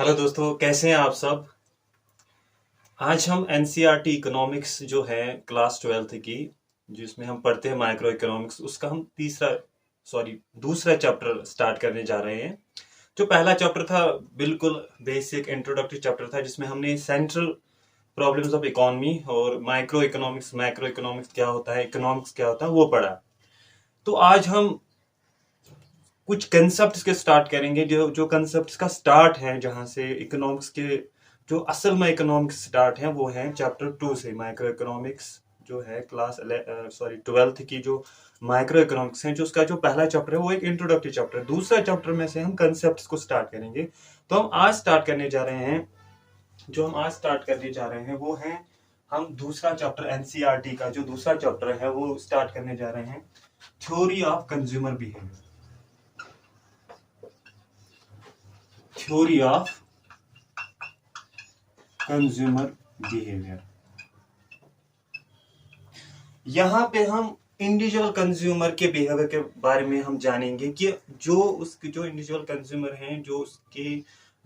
Hello दोस्तों, कैसे हैं आप सब। आज हम एनसीईआरटी इकोनॉमिक्स जो है क्लास 12th की, जिसमें हम पढ़ते हैं माइक्रो इकोनॉमिक्स, उसका हम दूसरा चैप्टर स्टार्ट करने जा रहे हैं। जो पहला चैप्टर था बिल्कुल बेसिक इंट्रोडक्टरी चैप्टर था, जिसमें हमने सेंट्रल प्रॉब्लम्स ऑफ इकोनॉमी और माइक्रो इकोनॉमिक्स, मैक्रो इकोनॉमिक्स क्या होता है, इकोनॉमिक्स क्या होता है, वो पढ़ा। तो आज हम कुछ कंसेप्ट के स्टार्ट करेंगे, जो जो कंसेप्ट का स्टार्ट है, जहां से इकोनॉमिक्स के जो असल में इकोनॉमिक्स स्टार्ट है, वो है चैप्टर 2 से। माइक्रो इकोनॉमिक्स जो है क्लास 12th की जो माइक्रो इकोनॉमिक्स है, जो उसका जो पहला चैप्टर है वो एक इंट्रोडक्टरी चैप्टर है। दूसरा चैप्टर में से हम कंसेप्ट को स्टार्ट करेंगे। तो हम आज स्टार्ट करने जा रहे हैं, जो हम आज स्टार्ट करने जा रहे हैं वो है, हम दूसरा चैप्टर एनसीईआरटी का जो दूसरा चैप्टर है वो स्टार्ट करने जा रहे हैं, theory of consumer behaviour. Theory of consumer behaviour. यहां पे हम इंडिविजुअल कंज्यूमर के बिहेवियर के बारे में हम जानेंगे कि जो उसके जो इंडिविजुअल कंज्यूमर हैं, जो उसके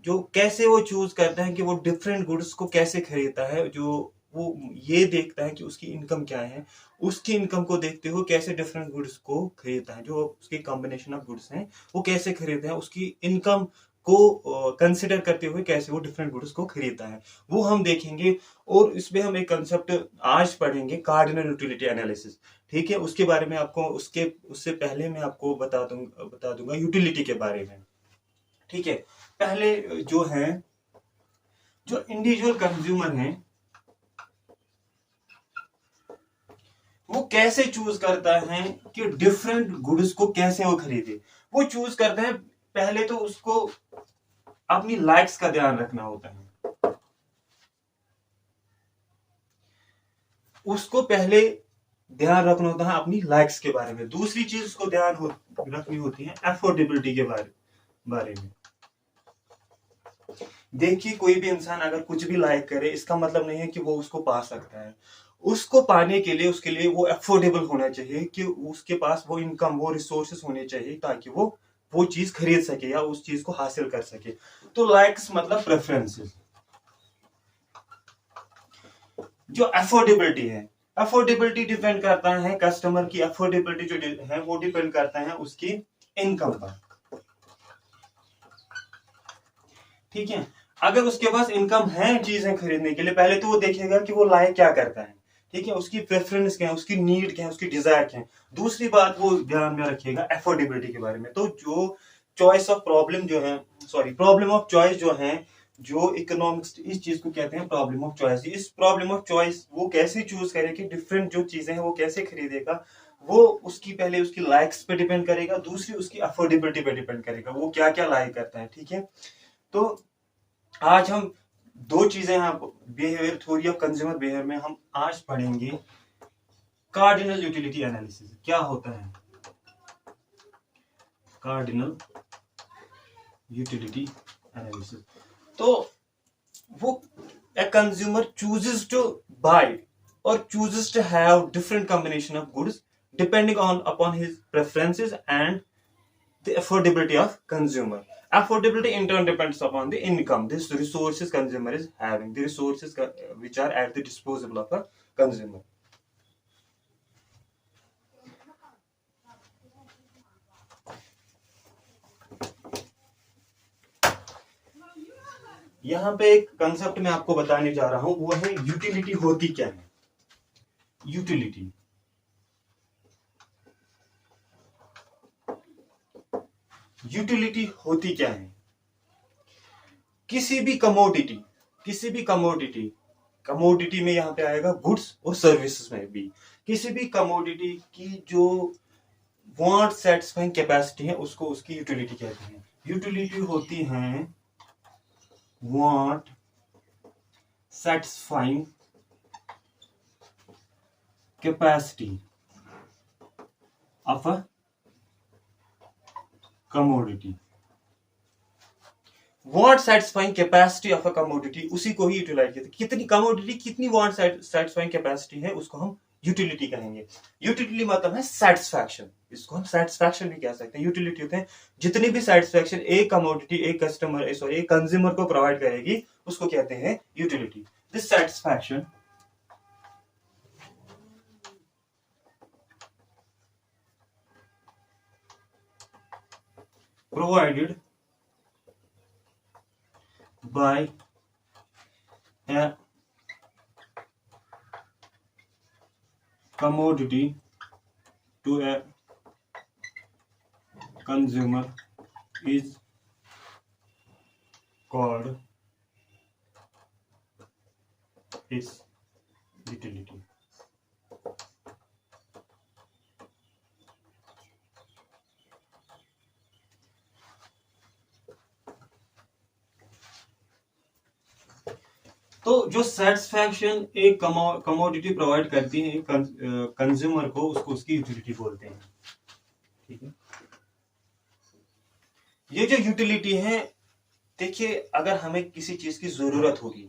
जो कैसे वो चूज करता है कि वो डिफरेंट गुड्स को कैसे खरीदता है, जो वो ये देखता है कि उसकी इनकम क्या है, उसकी इनकम को देखते हुए कैसे डिफरेंट गुड्स को खरीदता है, जो उसकी कॉम्बिनेशन ऑफ गुड्स हैं वो कैसे खरीदता है, उसकी इनकम को कंसिडर करते हुए कैसे वो डिफरेंट गुड्स को खरीदता है, वो हम देखेंगे। और इसमें हम एक कंसेप्ट आज पढ़ेंगे, कार्डिनल यूटिलिटी एनालिसिस। ठीक है, उसके बारे में आपको उससे पहले मैं आपको बता दूंगा यूटिलिटी के बारे में। ठीक है, पहले जो है, जो इंडिविजुअल कंज्यूमर हैं वो कैसे चूज करता है कि डिफरेंट गुड्स को कैसे वो खरीदे। वो चूज करता है, पहले तो उसको अपनी लाइक्स का ध्यान रखना होता है। उसको पहले ध्यान रखना होता है अपनी लाइक्स के बारे में। दूसरी चीज उसको रखनी होती है अफोर्डेबिलिटी के बारे में। देखिए, कोई भी इंसान अगर कुछ भी लाइक करे, इसका मतलब नहीं है कि वो उसको पा सकता है। उसको पाने के लिए उसके लिए वो अफोर्डेबल होना चाहिए, कि उसके पास वो इनकम, वो रिसोर्सेस होने चाहिए, ताकि वो चीज खरीद सके या उस चीज को हासिल कर सके। तो लाइक्स मतलब प्रेफरेंसेस। जो अफोर्डेबिलिटी है, अफोर्डेबिलिटी डिपेंड करता है, कस्टमर की अफोर्डेबिलिटी जो है वो डिपेंड करता है उसकी इनकम पर। ठीक है, अगर उसके पास इनकम है चीजें खरीदने के लिए, पहले तो वो देखेगा कि वो लाइक क्या करता है। ठीक है, उसकी प्रेफरेंस क्या है, उसकी नीड क्या है, उसकी डिजायर क्या है। दूसरी बात वो ध्यान में रखिएगा अफोर्डेबिलिटी के बारे में। तो जो चॉइस ऑफ प्रॉब्लम जो है, प्रॉब्लम ऑफ चॉइस जो है, जो इकोनॉमिक्स इस चीज को कहते हैं प्रॉब्लम ऑफ चॉइस। इस प्रॉब्लम ऑफ चॉइस वो कैसे चूज करे कि डिफरेंट जो चीजें हैं वो कैसे खरीदेगा, वो उसकी पहले उसकी लाइक्स पे डिपेंड करेगा, दूसरी उसकी अफोर्डेबिलिटी पे डिपेंड करेगा, वो क्या क्या लाइक करता है। ठीक है, तो आज हम दो चीजें यहाँ behaviour, theory of consumer behaviour में हम आज पढ़ेंगे, कार्डिनल यूटिलिटी एनालिसिस क्या होता है। कार्डिनल यूटिलिटी एनालिसिस, तो वो a consumer chooses to buy or chooses to have different combination of goods depending on upon his preferences and the affordability of consumer. Affordability in turn depends upon the income, this resources consumer is having, the resources which are at the disposal of a consumer. यहां पे एक concept मैं आपको बताने जा रहा हूं, वो है यूटिलिटी होती क्या है। यूटिलिटी, यूटिलिटी होती क्या है। किसी भी कमोडिटी, किसी भी कमोडिटी, कमोडिटी में यहां पे आएगा गुड्स और सर्विसेज में भी, किसी भी कमोडिटी की जो वांट सेटिस्फाइंग कैपेसिटी है उसको उसकी यूटिलिटी कहते हैं। यूटिलिटी होती है want satisfying capacity of a commodity. Want satisfying capacity of a commodity, उसी को ही यूटिलाइज करते हैं। कितनी कमोडिटी, कितनी वांट सेटिस्फाइंग कैपेसिटी है, उसको हम यूटिलिटी कहेंगे। यूटिलिटी मतलब है सेटिस्फैक्शन, इसको हम सेटिस्फैक्शन भी कह सकते हैं। यूटिलिटी होते हैं जितनी भी सेटिस्फैक्शन एक कमोडिटी एक कस्टमर सॉरी एक कंज्यूमर को प्रोवाइड करेगी उसको कहते हैं utility. This satisfaction provided by a commodity to a consumer is called its utility। तो जो सेटिस्फैक्शन एक कमोडिटी प्रोवाइड करती है कंज्यूमर को, उसको उसकी यूटिलिटी बोलते हैं। ठीक है, ये जो यूटिलिटी है, देखिए अगर हमें किसी चीज की जरूरत होगी,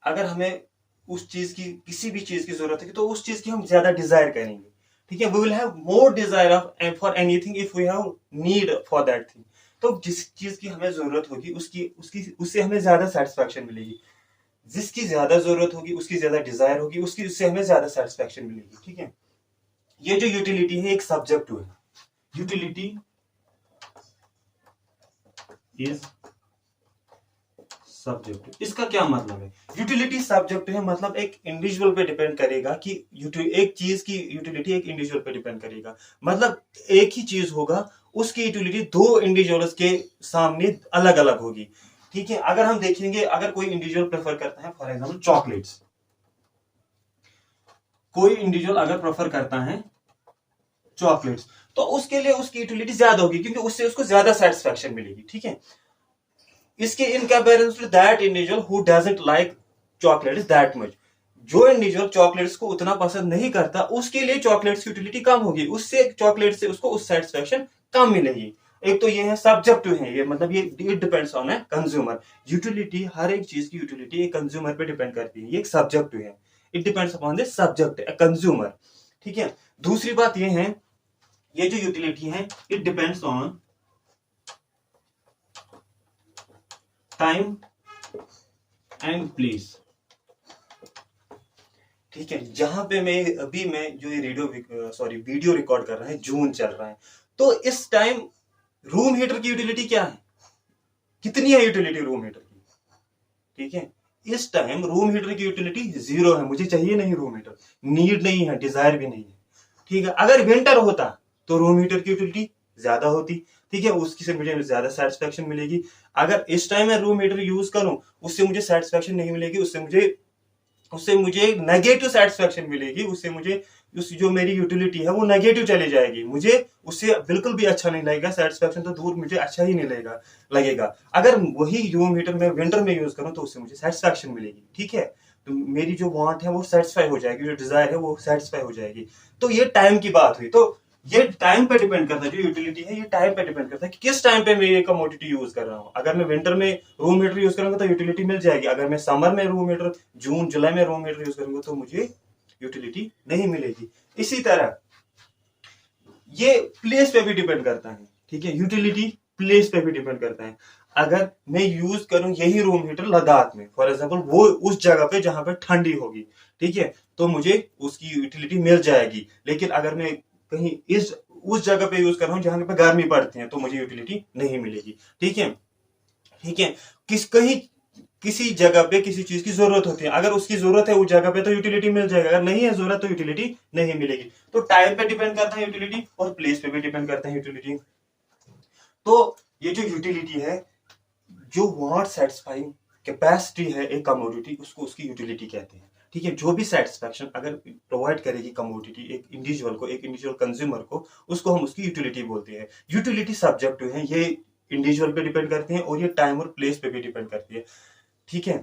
अगर हमें उस चीज की किसी भी चीज की जरूरत है तो उस चीज की हम ज्यादा डिजायर करेंगे। ठीक है, we will have more desire of for anything if we have need for that thing. तो जिस चीज की हमें जरूरत होगी उसकी उसकी उससे हमें ज्यादा सेटिस्फैक्शन मिलेगी। जिसकी ज्यादा जरूरत होगी उसकी ज्यादा डिजायर होगी, उसकी उससे हमें ज्यादा सेटिस्फैक्शन मिलेगी। ठीक है, ये जो यूटिलिटी है एक सब्जेक्टिव है। Utility is subjective. इसका क्या मतलब है? यूटिलिटी सब्जेक्टिव है, मतलब एक इंडिविजुअल पे डिपेंड करेगा कि एक चीज की यूटिलिटी एक इंडिविजुअल पे डिपेंड करेगा। मतलब एक ही चीज होगा, उसकी यूटिलिटी दो इंडिविजुअल्स के सामने अलग अलग होगी। ठीक है, अगर हम देखेंगे, अगर कोई इंडिविजुअल प्रेफर करता है फॉर एग्जाम्पल चॉकलेट्स, कोई इंडिविजुअल अगर प्रेफर करता है चॉकलेट्स, तो उसके लिए उसकी यूटिलिटी ज्यादा होगी क्योंकि उससे उसको ज्यादा सेटिस्फैक्शन मिलेगी। ठीक है, इसके in comparison to that individual who doesn't like chocolates that much, जो इंडिविजुअल चॉकलेट्स को उतना पसंद नहीं करता उसके लिए चॉकलेट्स की यूटिलिटी कम होगी, उससे चॉकलेट से उसको उस सेटिस्फैक्शन कम मिलेगी। एक तो ये है सब्जेक्टिव है, ये मतलब ये it depends on a consumer. Utility, हर एक चीज की यूटिलिटी एक कंज्यूमर पे डिपेंड करती है, ये एक सब्जेक्टिव है। It depends upon the subject a consumer. ठीक है, दूसरी बात ये है, ये जो यूटिलिटी है it depends on time and place. ठीक है, जहां पे मैं जो ये वीडियो रिकॉर्ड कर रहा है, जून चल रहा है, तो इस टाइम रूम हीटर की यूटिलिटी क्या है, कितनी है यूटिलिटी रूम हीटर की? ठीक है, इस टाइम रूम हीटर की यूटिलिटी 0 है, मुझे चाहिए नहीं रूम हीटर, नीड नहीं है, डिजायर भी नहीं है। ठीक है, अगर विंटर होता तो रूम हीटर की यूटिलिटी ज्यादा होती। ठीक है, उसकी से मुझे ज्यादा सेटिस्फैक्शन मिलेगी। अगर इस टाइम मैं रूम हीटर यूज करूं, उससे मुझे सेटिस्फैक्शन नहीं मिलेगी, उससे मुझे नेगेटिव सेटिस्फैक्शन मिलेगी, उससे मुझे उस जो मेरी यूटिलिटी है वो नेगेटिव चली जाएगी, मुझे उससे बिल्कुल भी अच्छा नहीं लगेगा, सेटिस्फैक्शन तो दूर, मुझे अच्छा ही नहीं लगेगा। अगर वही रूम हीटर मैं विंटर में यूज करूं तो उससे मुझे सेटिस्फैक्शन मिलेगी। ठीक है, तो मेरी जो वांट है वो सेटिस्फाई हो जाएगी, जो डिजायर है वो सेटिस्फाई हो जाएगी। तो ये टाइम की बात हुई। तो ये टाइम पे डिपेंड करता है, जो यूटिलिटी है ये टाइम पे डिपेंड करता है कि किस टाइम पे मैं ये कमोडिटी यूज कर रहा हूँ। अगर मैं विंटर में रूम हीटर यूज करूंगा तो यूटिलिटी मिल जाएगी, अगर मैं समर में रूम हीटर, जून जुलाई में रूम हीटर यूज करूंगा तो मुझे यूटिलिटी नहीं मिलेगी। इसी तरह ये प्लेस पे भी डिपेंड करता है। ठीक है, यूटिलिटी प्लेस पे भी डिपेंड करता है। अगर मैं यूज करूं यही रूम हीटर लद्दाख में फॉर एग्जांपल, वो उस जगह पे जहां पे ठंडी होगी, ठीक है, तो मुझे उसकी यूटिलिटी मिल जाएगी। लेकिन अगर मैं कहीं उस जगह पे यूज कर रहा हूं जहां पे गर्मी पड़ती है तो मुझे यूटिलिटी नहीं मिलेगी। ठीक है, ठीक है, कहीं किसी जगह पे किसी चीज की जरूरत होती है, अगर उसकी जरूरत है उस जगह पे तो यूटिलिटी मिल जाएगा, अगर नहीं है जरूरत तो यूटिलिटी नहीं मिलेगी। तो टाइम पे डिपेंड करता है यूटिलिटी, और प्लेस पे भी डिपेंड करता है यूटिलिटी। तो ये जो यूटिलिटी है, जो वांट सेटिस्फाइंग कैपेसिटी है एक कमोडिटी, उसको उसकी यूटिलिटी कहते हैं। ठीक है, जो भी सेटिस्फैक्शन अगर प्रोवाइड करेगी कमोडिटी एक इंडिविजुअल कंज्यूमर को, उसको हम उसकी यूटिलिटी बोलते हैं। यूटिलिटी सब्जेक्टिव है, ये इंडिविजुअल पे डिपेंड करती है और ये टाइम और प्लेस पे भी डिपेंड करती है। ठीक है,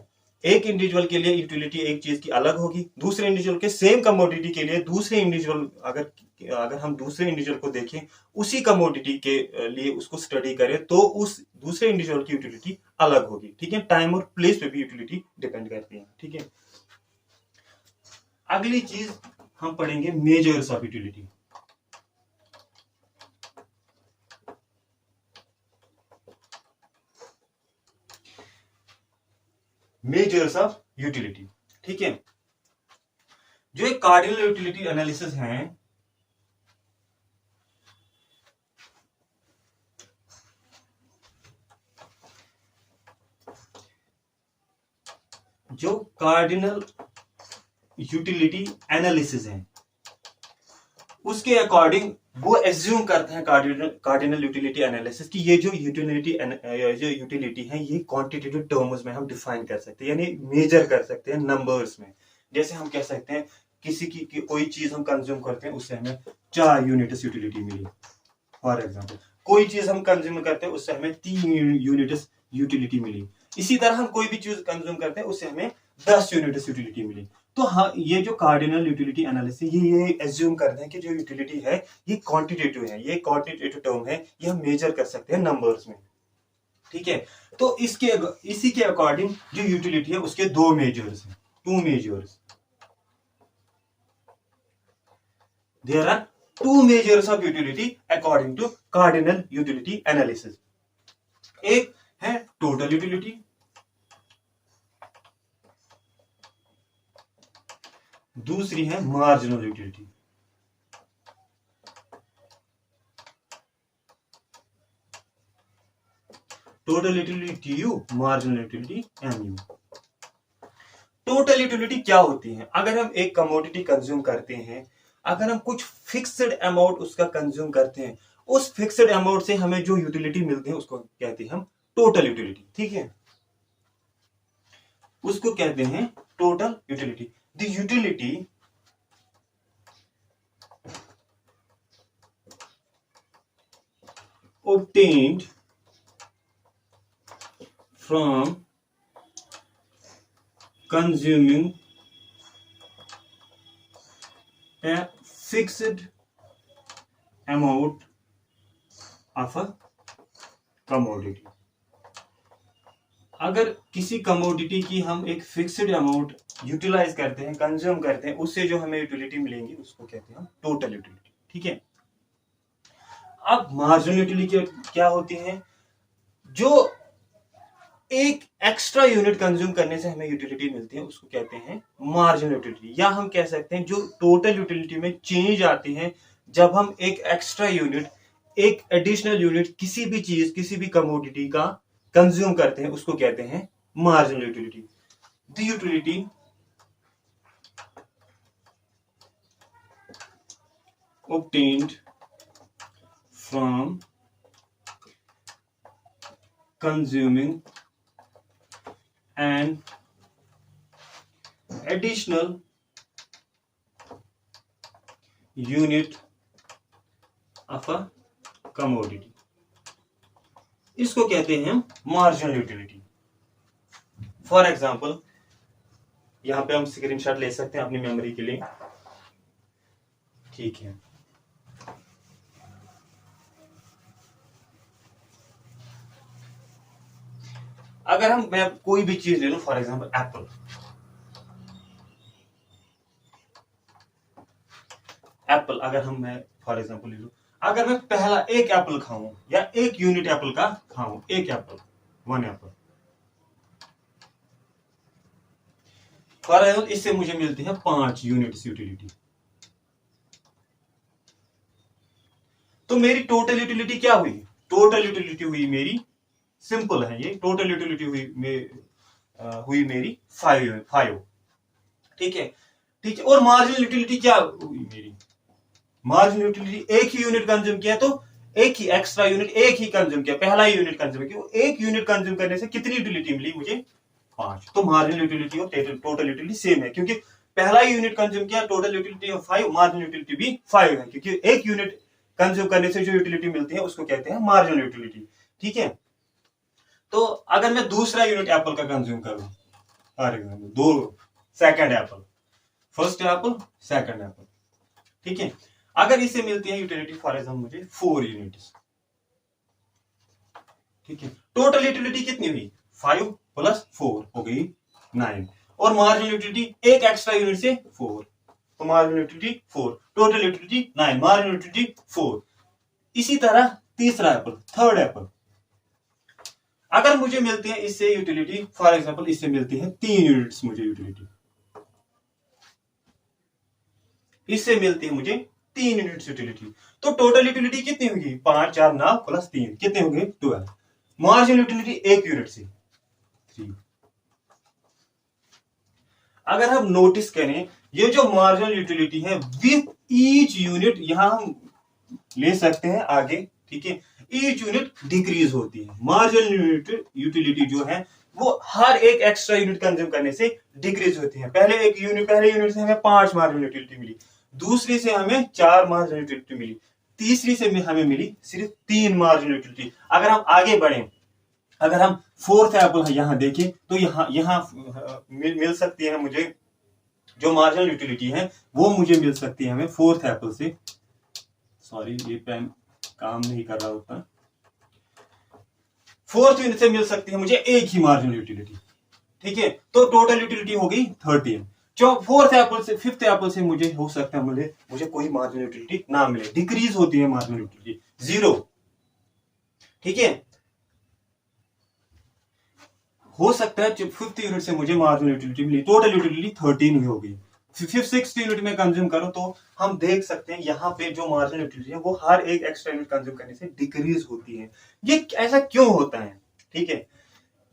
एक इंडिविजुअल के लिए यूटिलिटी एक चीज की अलग होगी, दूसरे इंडिविजुअल के सेम कमोडिटी के लिए दूसरे इंडिविजुअल, अगर हम दूसरे इंडिविजुअल को देखें उसी कमोडिटी के लिए उसको स्टडी करें तो उस दूसरे इंडिविजुअल की यूटिलिटी अलग होगी। ठीक है, टाइम और प्लेस पे भी यूटिलिटी डिपेंड करती है। ठीक है, अगली चीज हम पढ़ेंगे measures of utility. Measures of utility, ठीक है। जो एक कार्डिनल यूटिलिटी एनालिसिस है, जो कार्डिनल यूटिलिटी एनालिसिस है, उसके अकॉर्डिंग वो एज्यूम करते हैं कार्डिनल यूटिलिटी एनालिसिस की ये जो यूटिलिटी है ये क्वांटिटेटिव टर्म्स में हम डिफाइन कर सकते हैं, यानी मेजर कर सकते हैं नंबर्स में। जैसे हम कह सकते हैं किसी की कोई चीज हम कंज्यूम करते हैं उससे हमें 4 यूनिट्स यूटिलिटी मिली, फॉर एग्जांपल। कोई चीज हम कंज्यूम करते हैं उससे हमें 3 यूनिट्स यूटिलिटी मिली। इसी तरह हम कोई भी चीज कंज्यूम करते हैं उससे हमें 10 यूनिट्स यूटिलिटी मिली। तो हाँ, ये जो कार्डिनल यूटिलिटी एनालिसिस ये एज्यूम करते हैं कि जो यूटिलिटी है ये क्वांटिटेटिव है, ये क्वांटिटेटिव टर्म है, ये हम मेजर कर सकते हैं नंबर्स में, ठीक है। तो इसी के अकॉर्डिंग जो यूटिलिटी है उसके 2 मेजर्स हैं, 2 measures. There are 2 measures of utility according to cardinal utility analysis. एक है टोटल यूटिलिटी, दूसरी है marginal utility. Total utility TU, marginal utility MU. Total utility क्या होती है? अगर हम एक कमोडिटी कंज्यूम करते हैं, अगर हम कुछ फिक्स्ड अमाउंट उसका कंज्यूम करते हैं, उस फिक्स्ड अमाउंट से हमें जो यूटिलिटी मिलती है उसको कहते हैं हम टोटल यूटिलिटी, ठीक है। उसको कहते हैं total utility. The utility obtained from consuming a fixed amount of a commodity। अगर किसी कमोडिटी की हम एक फिक्स्ड अमाउंट यूटिलाइज करते हैं, कंज्यूम करते हैं, उससे जो हमें यूटिलिटी मिलेंगी उसको कहते हैं हम टोटल यूटिलिटी, ठीक है। अब मार्जिनल यूटिलिटी क्या होती है? जो एक एक्स्ट्रा यूनिट कंज्यूम करने से हमें यूटिलिटी मिलती है उसको कहते हैं मार्जिनल यूटिलिटी, या हम कह सकते हैं जो टोटल यूटिलिटी में चेंज आती है जब हम एक एक्स्ट्रा यूनिट, एक एडिशनल यूनिट किसी भी चीज, किसी भी कमोडिटी का कंज्यूम करते हैं उसको कहते हैं marginal utility. The utility obtained from consuming an additional unit of a commodity, इसको कहते हैं मार्जिनल यूटिलिटी। फॉर एग्जाम्पल, यहां पे हम स्क्रीनशॉट ले सकते हैं अपनी मेमोरी के लिए, ठीक है। अगर मैं कोई भी चीज ले लूं, फॉर एग्जाम्पल एप्पल, अगर मैं फॉर एग्जाम्पल ले लूं, अगर मैं पहला एक एप्पल खाऊं या एक यूनिट एप्पल का खाऊं, एक एप्पल, 1 एप्पल, फॉर एग्जाम्पल इससे मुझे मिलती है 5 यूनिट्स यूटिलिटी। तो मेरी टोटल यूटिलिटी क्या हुई? टोटल यूटिलिटी हुई मेरी, सिंपल है ये, टोटल यूटिलिटी हुई मेरी 5, ठीक है, ठीक है। और मार्जिनल यूटिलिटी क्या हुई मेरी? मार्जिनल यूटिलिटी एक ही यूनिट कंज्यूम किया, तो एक ही एक्स्ट्रा यूनिट एक ही कंज्यूम किया, पहला ही यूनिट कंज्यूम किया, एक यूनिट कंज्यूम करने से कितनी यूटिलिटी मिली मुझे? 5। तो मार्जिनल यूटिलिटी और टोटल यूटिलिटी सेम है, क्योंकि पहला ही यूनिट कंज्यूम किया, टोटल यूटिलिटी 5, मार्जिनल यूटिलिटी भी 5 है, क्योंकि एक यूनिट कंज्यूम करने से जो यूटिलिटी मिलती है उसको कहते हैं मार्जिनल यूटिलिटी, ठीक है। तो अगर मैं दूसरा यूनिट एप्पल का कंज्यूम करूं, for example 2 second Apple, first Apple, second Apple, ठीक है। अगर इससे मिलती है यूटिलिटी फॉर एग्जाम्पल मुझे 4 यूनिट्स, ठीक है। टोटल यूटिलिटी कितनी हुई? 5 + 4 हो गई 9, और मार्जिनल यूटिलिटी एक एक्स्ट्रा यूनिट से 4, तो marginal utility 4, total utility 9, marginal utility 4। इसी तरह तीसरा एप्पल, थर्ड एप्पल, अगर मुझे मिलती है इससे यूटिलिटी, फॉर एग्जांपल इससे मिलती है 3 यूनिट्स मुझे यूटिलिटी, इससे मिलती है मुझे 3 यूनिट्स यूटिलिटी, तो टोटल यूटिलिटी कितनी होगी, 5 4 9 प्लस 3 कितने होंगे 12। मार्जिनल यूटिलिटी 1 यूनिट से 3। अगर हम नोटिस करें ये जो मार्जिनल यूटिलिटी है विथ ईच यूनिट, यहां हम ले सकते हैं आगे, ठीक है, ईच यूनिट डिक्रीज होती है। मार्जिनल यूटिलिटी जो है वो हर एक एक्स्ट्रा यूनिट कंज्यूम करने से डिक्रीज होती है। पहले यूनिट से हमें 5 मार्जिनल यूटिलिटी मिली, दूसरी से हमें 4 मार्जिनल यूटिलिटी मिली, तीसरी से हमें मिली सिर्फ 3 मार्जिनल यूटिलिटी। अगर हम आगे बढ़े, अगर हम फोर्थ एप्पल यहां देखें तो यहां मिल सकती है मुझे जो मार्जिनल यूटिलिटी है वो मुझे मिल सकती है हमें फोर्थ एप्पल से, सॉरी ये पेन काम नहीं कर रहा होता, फोर्थ यूनिट से मिल सकती है मुझे एक ही मार्जिनल यूटिलिटी, ठीक है, तो टोटल यूटिलिटी हो गई 13। जो फोर्थ एप्पल से फिफ्थ एप्पल से मुझे हो सकता है मुझे कोई मार्जिनल यूटिलिटी ना मिले, डिक्रीज होती है मार्जिनल यूटिलिटी 0, ठीक है। हो सकता है फिफ्थ यूनिट से मुझे मार्जिनल यूटिलिटी मिली, टोटल यूटिलिटी 13 ही होगी। फिफ्थ सिक्स यूनिट में कंज्यूम करो तो हम देख सकते हैं यहाँ पे जो मार्जिनल यूटिलिटी है वो हर एक एक्स्ट्रा यूनिट कंज्यूम करने से डिक्रीज होती है। ये ऐसा क्यों होता है, ठीक है,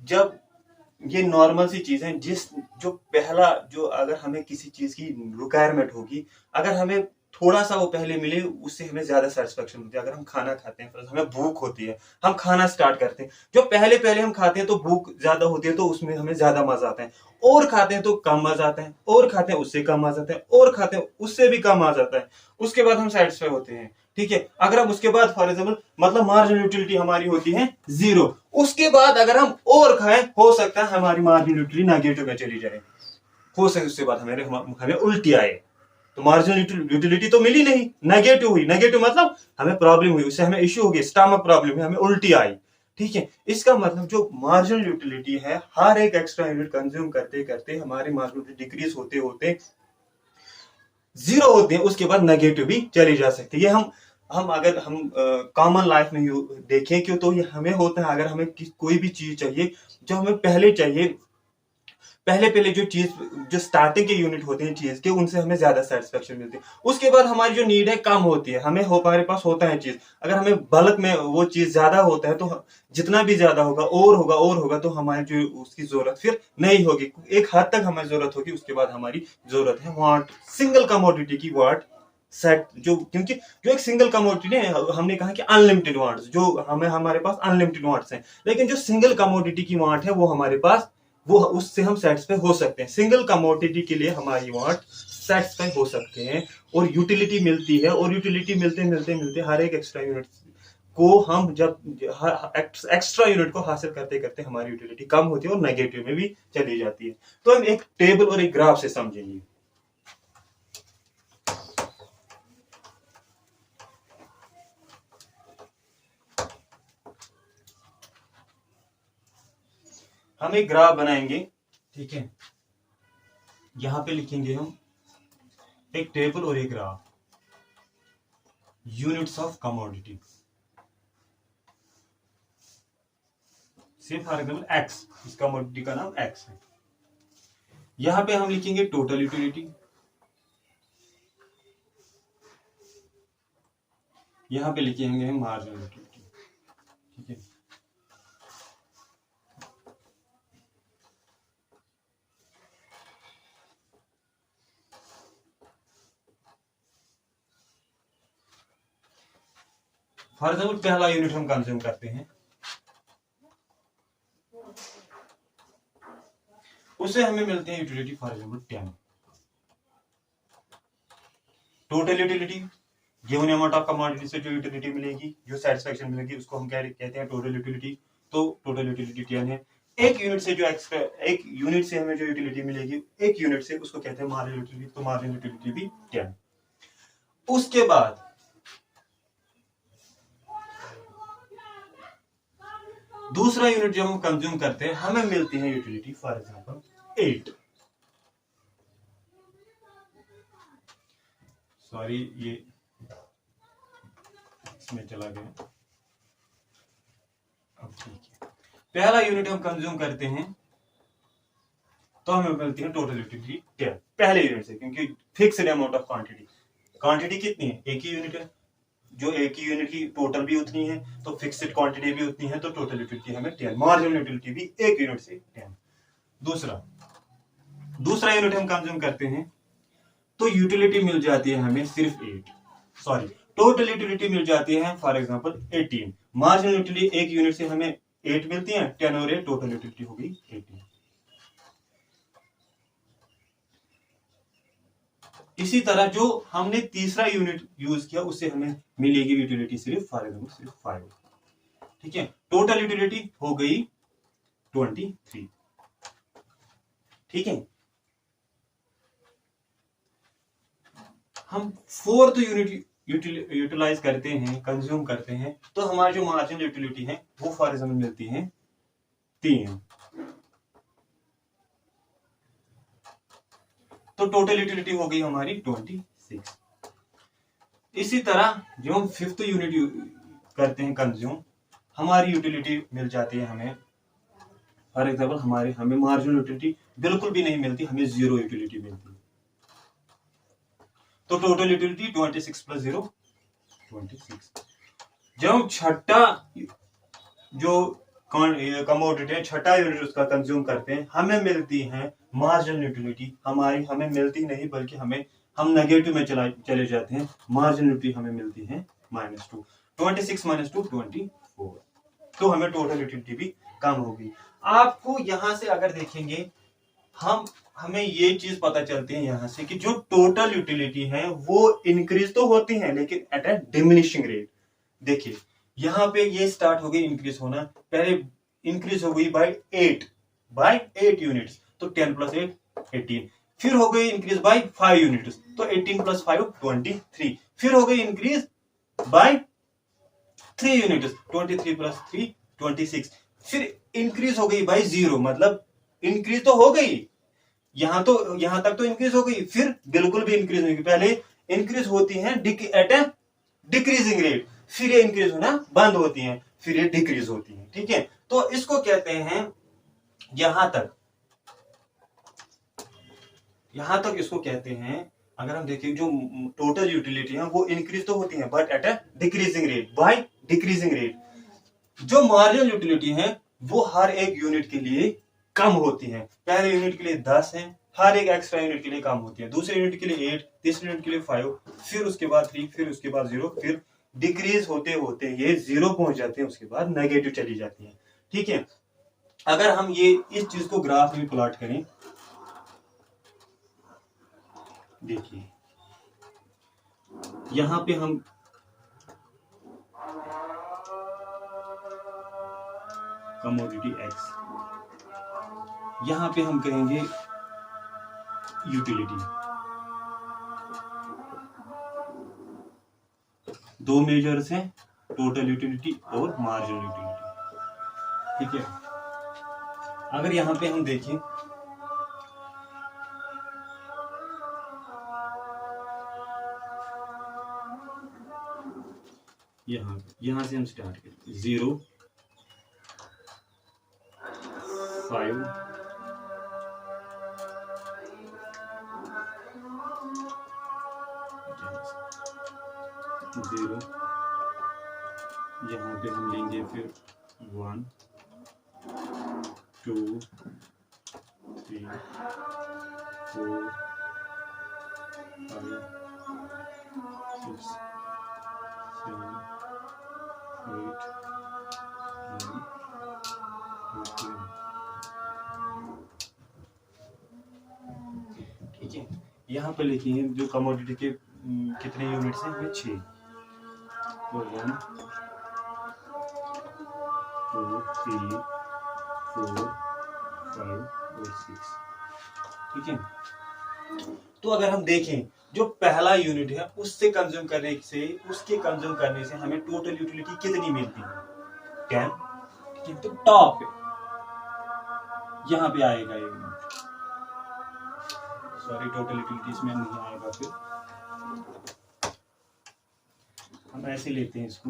जब ये नॉर्मल सी चीज है, जो पहला जो अगर हमें किसी चीज की रिक्वायरमेंट होगी, अगर हमें थोड़ा सा वो पहले मिले उससे हमें ज्यादा सेटिस्फेक्शन होती है। अगर हम खाना खाते हैं, हमें भूख होती है, हम खाना स्टार्ट करते हैं, जो पहले पहले हम खाते हैं तो भूख ज्यादा होती है तो उसमें हमें ज्यादा मजा आता है, और खाते हैं तो कम मजा आता है, और खाते हैं उससे कम मजा आता है, और खाते हैं उससे भी कम मजा आता है, उसके बाद हम सेटिस्फाई होते हैं, ठीक है। अगर हम उसके बाद फॉर एग्जाम्पल मतलब मार्जिनल यूटिलिटी हमारी होती है 0, उसके बाद अगर हम और खाएं हो सकता है हमारी मार्जिनल यूटिलिटी नेगेटिव में चली जाए, हो सकता है उसके बाद हमें उल्टी आए, तो मार्जिनल यूटिलिटी तो मिली नहीं, नेगेटिव हुई, नेगेटिव मतलब हमें प्रॉब्लम हुई, उससे हमें इश्यू हो गया, स्टमक प्रॉब्लम हुई, हमें उल्टी आई, ठीक है। इसका मतलब जो मार्जिनल यूटिलिटी है हर एक एक्स्ट्रा यूनिट कंज्यूम करते करते हमारी मार्जिनल डिक्रीज होते होते 0 होते हैं, उसके बाद नेगेटिव भी चली जा सकती है। ये हम अगर हम कॉमन लाइफ में देखें क्यों तो ये हमें होता है, अगर हमें कोई भी चीज चाहिए जो हमें पहले चाहिए, पहले जो चीज जो स्टार्टिंग के यूनिट होते हैं चीज के, उनसे हमें ज्यादा सेटिस्फेक्शन मिलती है, उसके बाद हमारी जो नीड है कम होती है, हमारे पास होता है चीज, अगर हमें बल्क में वो चीज ज्यादा होता है तो जितना भी ज्यादा होगा और होगा तो हमारी जो उसकी जरूरत फिर नहीं होगी, एक हद तक हमें जरूरत होगी, उसके बाद हमारी जरूरत है वाट, सिंगल कमोडिटी की वाट सेट, जो क्योंकि जो एक सिंगल कमोडिटी है, हमने कहा कि अनलिमिटेड वांट्स, जो हमारे पास अनलिमिटेड वांट्स हैं, लेकिन जो सिंगल कमोडिटी की वांट है वो हमारे पास, वो उससे हम सेटिस्फाई हो सकते हैं, सिंगल कमोडिटी के लिए हमारी वांट सेटिस्फाई हो सकते हैं, और यूटिलिटी मिलती है, और यूटिलिटी मिलते मिलते मिलते हर एक एक्स्ट्रा यूनिट को हम जब एक्स्ट्रा यूनिट को हासिल करते करते हमारी यूटिलिटी कम होती है और नेगेटिव में भी चली जाती है। तो हम एक टेबल और एक ग्राफ से समझेंगे। हम एक ग्राफ बनाएंगे, ठीक है, यहां पे लिखेंगे हम एक टेबल और एक ग्राफ, यूनिट्स ऑफ कमोडिटी, से फॉर एग्जाम्पल एक्स, इस कमोडिटी का नाम एक्स है, यहां पे हम लिखेंगे टोटल यूटिलिटी, यहां पे लिखेंगे हम मार्जिनल यूटिलिटी, ठीक है। फॉर एग्जाम्पल पहला यूनिट हम कंज्यूम करते हैं, उससे हमें मिलते हैं utility for example 10, total utility given amount of commodity से जो यूटिलिटी मिलेगी, जो सेटिस्फेक्शन मिलेगी, उसको हम क्या कहते हैं टोटल यूटिलिटी, तो टोटल यूटिलिटी 10 है। एक यूनिट से जो एक्स्ट्रा, एक यूनिट से हमें जो यूटिलिटी मिलेगी एक यूनिट से, उसको कहते हैं मार्जिनल यूटिलिटी, तो मार्जिनल यूटिलिटी भी 10। उसके बाद दूसरा यूनिट जब हम कंज्यूम करते हैं हमें मिलती है यूटिलिटी फॉर एग्जांपल 8, सॉरी ये इसमें चला गया। अब ठीक है, पहला यूनिट हम कंज्यूम करते हैं तो हमें मिलती है टोटल यूटिलिटी 10 पहले यूनिट से, क्योंकि फिक्स्ड अमाउंट ऑफ क्वांटिटी कितनी है, एक ही यूनिट है, जो एक ही यूनिट की टोटल भी उतनी है तो फिक्स्ड क्वांटिटी भी उतनी है, तो टोटल यूटिलिटी हमें 10, मार्जिनल यूटिलिटी भी एक यूनिट से 10। दूसरा यूनिट हम कंज्यूम करते हैं तो यूटिलिटी मिल जाती है हमें सिर्फ 8, सॉरी टोटल यूटिलिटी मिल जाती है फॉर एग्जांपल 18, मार्जिनल यूटिलिटी एक यूनिट से हमें 8 मिलती है, 10 और 8 टोटल यूटिलिटी हो गई 18। इसी तरह जो हमने तीसरा यूनिट यूज किया उससे हमें मिलेगी यूटिलिटी सिर्फ फॉर एग्जांपल सिर्फ 5, ठीक है, टोटल यूटिलिटी हो गई 23, ठीक है। हम फोर्थ यूनिट यूटिलाइज करते हैं, कंज्यूम करते हैं, तो हमारी जो मार्जिनल यूटिलिटी है वो फॉर एग्जांपल मिलती है 3, तो टोटल यूटिलिटी हो गई हमारी 26। इसी तरह जो हम फिफ्थ यूनिट करते हैं कंज्यूम, हमारी यूटिलिटी मिल जाती है हमें फॉर एग्जांपल हमें मार्जिनल यूटिलिटी बिल्कुल भी नहीं मिलती, हमें 0 यूटिलिटी मिलती है, तो टोटल यूटिलिटी 26 प्लस 0 26। जब हम छठा जो कमोडिटी है, छठा यूनिट उसका कंज्यूम करते हैं, हमें मिलती है मार्जिनल यूटिलिटी, हमें मिलती नहीं बल्कि हम नेगेटिव में चले जाते हैं, मार्जिनल यूटिलिटी हमें मिलती है -2, 26 - 2 24, तो हमें टोटल यूटिलिटी भी कम होगी। आपको यहां से अगर देखेंगे हमें ये चीज पता चलती है यहां से कि जो टोटल यूटिलिटी है वो इंक्रीज तो होती है लेकिन एट ए डिमिनिशिंग रेट। देखिए यहां पे ये स्टार्ट हो गई इंक्रीज होना, पहले इंक्रीज हो गई बाय 8 यूनिट्स, तो 10 + 8 18, फिर हो गई इंक्रीज बाय 5 यूनिट्स, तो 18 + 5 23, फिर हो गई इंक्रीज बाय 3 यूनिट्स, 23 + 3 26, फिर इंक्रीज हो गई बाय 0, मतलब इंक्रीज तो हो गई, यहां तक तो इंक्रीज हो गई, फिर बिल्कुल भी इंक्रीज नहीं, पहले इंक्रीज होती है एट ए डिक्रीजिंग रेट, फिर ये इंक्रीज होना बंद होती है, फिर ये डिक्रीज होती है, ठीक है। तो इसको कहते हैं यहां तक इसको कहते हैं, अगर हम देखें जो टोटल यूटिलिटी है वो इंक्रीज तो होती है but at A decreasing rate, by decreasing rate. जो मार्जिनल यूटिलिटी है वो हर एक यूनिट के लिए कम होती है, पहले यूनिट के लिए 10 है, हर एक एक्स्ट्रा यूनिट के लिए कम होती है, दूसरे यूनिट के लिए 8, तीसरे यूनिट के लिए 5, फिर उसके बाद 3, फिर उसके बाद 0, फिर डिक्रीज होते होते ये 0 पहुंच जाते हैं, उसके बाद नेगेटिव चली जाती है, ठीक है। अगर हम ये इस चीज को ग्राफ में प्लॉट करें, देखिए यहां पे हम कमोडिटी X, यहां पे हम कहेंगे यूटिलिटी, दो मेजर्स हैं, टोटल यूटिलिटी और मार्जिनल यूटिलिटी, ठीक है। अगर यहां पे हम देखें यहां से हम स्टार्ट करें 0 5 0, यहाँ पे हम लेंगे फिर 1 2 3 4 5 6 7 8 9 10, ठीक है। यहाँ पे लिखिए जो कमोडिटी के कितने यूनिट्स हैं, हमें 6, तो 1 2 3 4 5 और 6, ठीक है। तो अगर हम देखें जो पहला यूनिट है उसके कंज्यूम करने से हमें टोटल यूटिलिटी कितनी मिलती है, 10, ठीक है। तो टॉप यहाँ पे आएगा ये यूनिट, सॉरी टोटल यूटिलिटी इसमें नहीं आएगा, फिर हम ऐसे लेते हैं इसको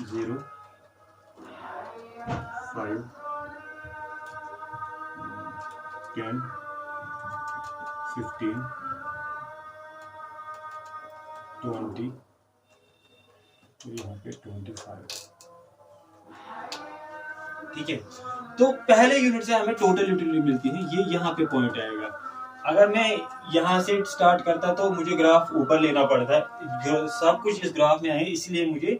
0, 5, 10, 15, 20 और यहाँ पे 25। ठीक है, तो पहले यूनिट से हमें टोटल यूटिलिटी मिलती है, ये यहाँ पे पॉइंट आएगा। अगर मैं यहाँ से स्टार्ट करता तो मुझे ग्राफ ऊपर लेना पड़ता है, सब कुछ इस ग्राफ में है, इसलिए मुझे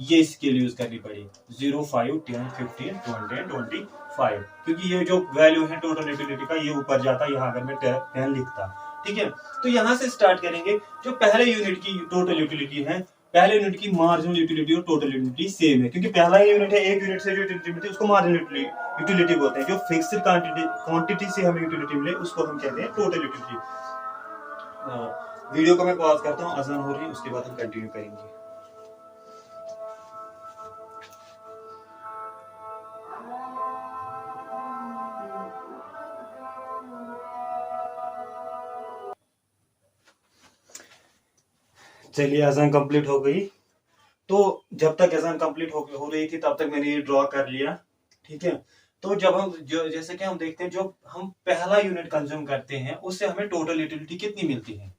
ये स्केल यूज करनी पड़ी 0, 5, 10, 15, 20, 25, क्योंकि ये जो वैल्यू है टोटल यूटिलिटी का ये ऊपर जाता यहाँ अगर मैं 10 लिखता। ठीक है, तो यहाँ से स्टार्ट करेंगे। जो पहले यूनिट की टोटल यूटिलिटी है, पहले यूनिट की मार्जिनल यूटिलिटी और टोटल यूटिलिटी सेम है, क्योंकि पहला यूनिट है, एक यूनिट से जो यूटिलिटी मिलती है उसको मार्जिनल यूटिलिटी बोलते हैं। जो फिक्स्ड क्वांटिटी से हमें यूटिलिटी मिले उसको हम कहते हैं टोटल यूटिलिटी। वीडियो को मैं पॉज करता हूँ, अजान हो रही है, उसके बाद हम कंटिन्यू करेंगे। चलिए, अजान कंप्लीट हो गई। तो जब तक अजान कंप्लीट हो रही थी तब तक मैंने ये ड्रॉ कर लिया। ठीक है, तो जब हम जैसे कि हम देखते हैं, जो हम पहला यूनिट कंज्यूम करते हैं उससे हमें टोटल यूटिलिटी कितनी मिलती है,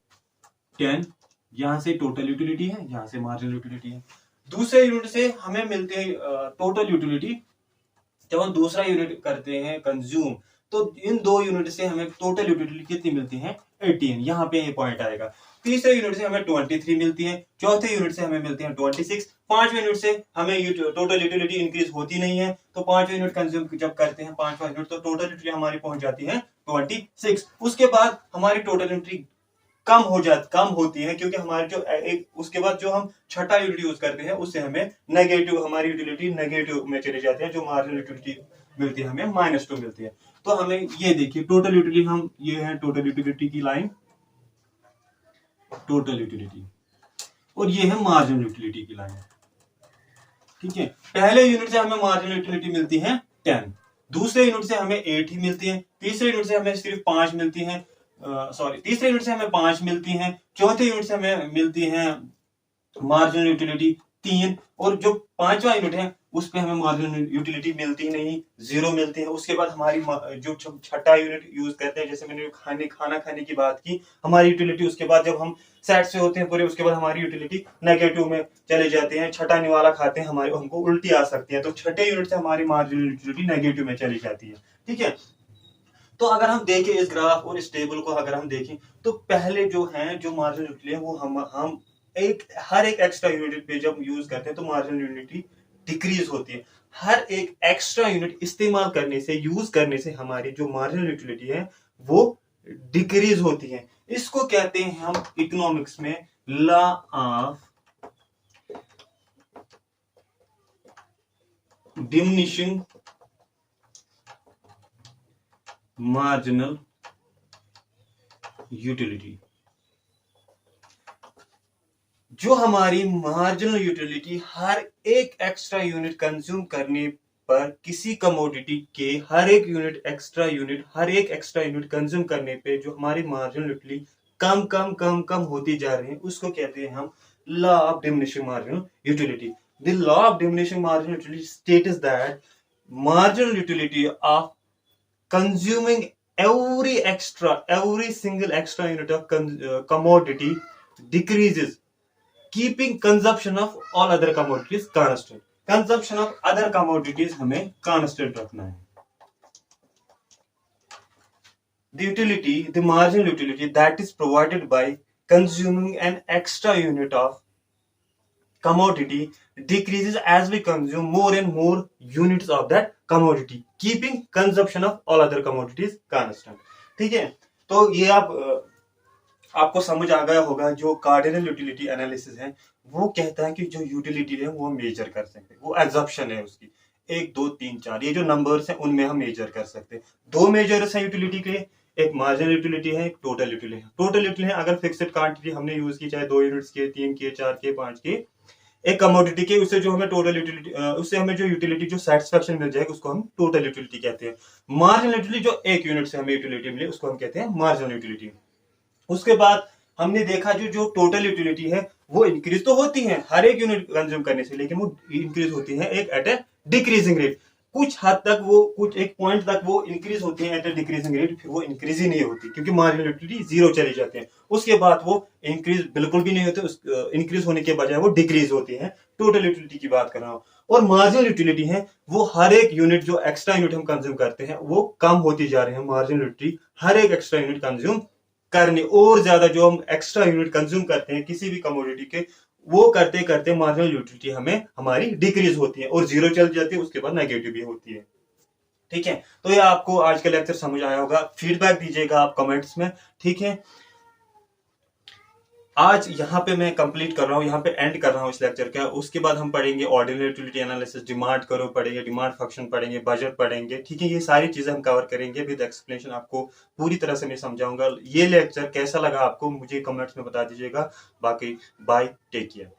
10। यहाँ से टोटल यूटिलिटी है, यहाँ से मार्जिनल यूटिलिटी है। दूसरे यूनिट से हमें मिलते हैं टोटल यूटिलिटी। जब हम दूसरा यूनिट करते हैं कंज्यूम, तो इन दो यूनिट से हमें टोटल यूटिलिटी कितनी मिलती है, 18। यहाँ पे ये पॉइंट आएगा। तीसरे यूनिट से हमें 23 मिलती है, चौथे यूनिट से हमें मिलती है 26, पांचवें यूनिट से हमें टोटल यूटिलिटी इंक्रीज होती नहीं है, तो पांचवें यूनिट कंज्यूम जब करते हैं, पांचवा यूनिट, तो टोटल यूटिलिटी हमारी पहुंच जाती है 26। उसके बाद हमारी टोटल यूटिलिटी कम होती है, क्योंकि हमारे जो उसके बाद जो हम छठा यूनिट यूज करते हैं उससे हमें नेगेटिव, हमारी यूटिलिटी नेगेटिव में चले जाते हैं, जो मार्जिनल यूटिलिटी मिलती है हमें -2 मिलती है। तो हमें ये देखिए टोटल यूटिलिटी, हम ये है टोटल यूटिलिटी की लाइन, टोटल यूटिलिटी, और ये है मार्जिनल यूटिलिटी की लाइन। ठीक है, पहले यूनिट से हमें मार्जिनल यूटिलिटी मिलती है 10, दूसरे यूनिट से हमें 8 ही मिलती है, तीसरे यूनिट से हमें सिर्फ 5 मिलती है, तीसरे यूनिट से हमें 5 मिलती हैं, चौथे यूनिट से हमें मिलती हैं मार्जिनल यूटिलिटी 3, और जो पांचवा यूनिट है उस पे हमें मार्जिनल यूटिलिटी मिलती नहीं, 0 मिलती है। उसके बाद हमारी जो छठा यूनिट यूज करते हैं, जैसे मैंने खाना खाने की बात की, हमारी यूटिलिटी उसके बाद जब हम सेट से होते हैं पूरे, उसके बाद हमारी यूटिलिटी नेगेटिव में चले जाते हैं। छठा निवाला खाते हैं, हमारे हमको उल्टी आ सकती है, तो छठे यूनिट से हमारी मार्जिनल यूटिलिटी नेगेटिव में चली जाती है। ठीक है, तो अगर हम देखें इस ग्राफ और इस टेबल को, अगर हम देखें तो पहले जो है, जो मार्जिनल यूटिलिटी है, वो हम हर एक एक्स्ट्रा यूनिट पे जब यूज करते हैं तो मार्जिनल यूटिलिटी डिक्रीज होती है। हर एक एक्स्ट्रा यूनिट इस्तेमाल करने से, यूज करने से हमारी जो मार्जिनल यूटिलिटी है वो डिक्रीज होती है। इसको कहते हैं हम इकोनॉमिक्स में law of diminishing marginal utility. जो हमारी मार्जिनल यूटिलिटी हर एक एक्स्ट्रा यूनिट कंज्यूम करने पर, किसी कमोडिटी के हर एक एक्स्ट्रा यूनिट कंज्यूम करने पे जो हमारी मार्जिनल यूटिलिटी कम कम कम कम होती जा रही है, उसको कहते हैं हम law of diminishing marginal utility. The law of diminishing marginal utility states that marginal utility of consuming every single extra unit of commodity decreases, keeping consumption of all other commodities constant. Consumption of other commodities हमें constant रखना है। The marginal utility that is provided by consuming an extra unit of commodity decreases as we consume more and more units of that commodity, keeping consumption of all other commodities constant. ठीक है, तो ये आपको समझ आ गया होगा। जो cardinal utility analysis है वो कहता है कि जो यूटिलिटी है वो हम मेजर कर सकते हैं, वो एग्जम्पशन है उसकी 1 2 3 4, ये जो नंबर्स हैं उनमें हम मेजर कर सकते हैं। दो मेजर्स हैं यूटिलिटी के, एक मार्जिनल यूटिलिटी है, एक टोटल यूटिलिटी है। टोटल यूटिलिटी है अगर फिक्स्ड क्वांटिटी हमने यूज की, चाहे 2 यूनिट्स के, 3 के, 4 के, 5 के, एक कमोडिटी के, उससे जो हमें टोटल यूटिलिटी, उससे हमें जो यूटिलिटी, जो सेटिस्फेक्शन मिल जाएगी उसको हम टोटल यूटिलिटी कहते हैं। मार्जिनल यूटिलिटी जो एक यूनिट से हमें यूटिलिटी मिले उसको हम कहते हैं मार्जिनल यूटिलिटी। उसके बाद हमने देखा जो जो टोटल यूटिलिटी है वो इंक्रीज तो होती है हर एक यूनिट कंज्यूम करने से, लेकिन वो इंक्रीज होती है एक एट ए डिक्रीजिंग रेट। कुछ हद तक वो, कुछ एक पॉइंट तक वो इंक्रीज होती है एट ए डिक्रीजिंग रेट, फिर वो इंक्रीज ही नहीं होती क्योंकि मार्जिनल यूटिलिटी जीरो चले जाते हैं। उसके बाद वो इंक्रीज बिल्कुल भी नहीं होते, इंक्रीज होने के बजाय वो डिक्रीज होती है। टोटल यूटिलिटी की बात कर रहा हूँ। और मार्जिनल यूटिलिटी है वो हर एक यूनिट, जो एक्स्ट्रा यूनिट हम कंज्यूम करते हैं वो कम होती जा रहे हैं। मार्जिनल यूटिलिटी हर एक एक्स्ट्रा यूनिट कंज्यूम करने, और ज्यादा जो हम एक्स्ट्रा यूनिट कंज्यूम करते हैं किसी भी कमोडिटी के, वो करते करते मार्जिनल यूटिलिटी हमें हमारी डिक्रीज होती है और जीरो चल जाती है, उसके बाद नेगेटिव भी होती है। ठीक है, तो ये आपको आज का लेक्चर समझ आया होगा। फीडबैक दीजिएगा आप कमेंट्स में। ठीक है, आज यहाँ पे मैं कंप्लीट कर रहा हूँ, यहाँ पे एंड कर रहा हूँ इस लेक्चर का। उसके बाद हम पढ़ेंगे ऑर्डिनरी यूटिलिटी एनालिसिस, डिमांड करो पढ़ेंगे, डिमांड फंक्शन पढ़ेंगे, बजट पढ़ेंगे। ठीक है, ये सारी चीजें हम कवर करेंगे विद एक्सप्लेनेशन। आपको पूरी तरह से मैं समझाऊंगा। ये लेक्चर कैसा लगा आपको मुझे कमेंट्स में बता दीजिएगा। बाकी बाय, टेक केयर।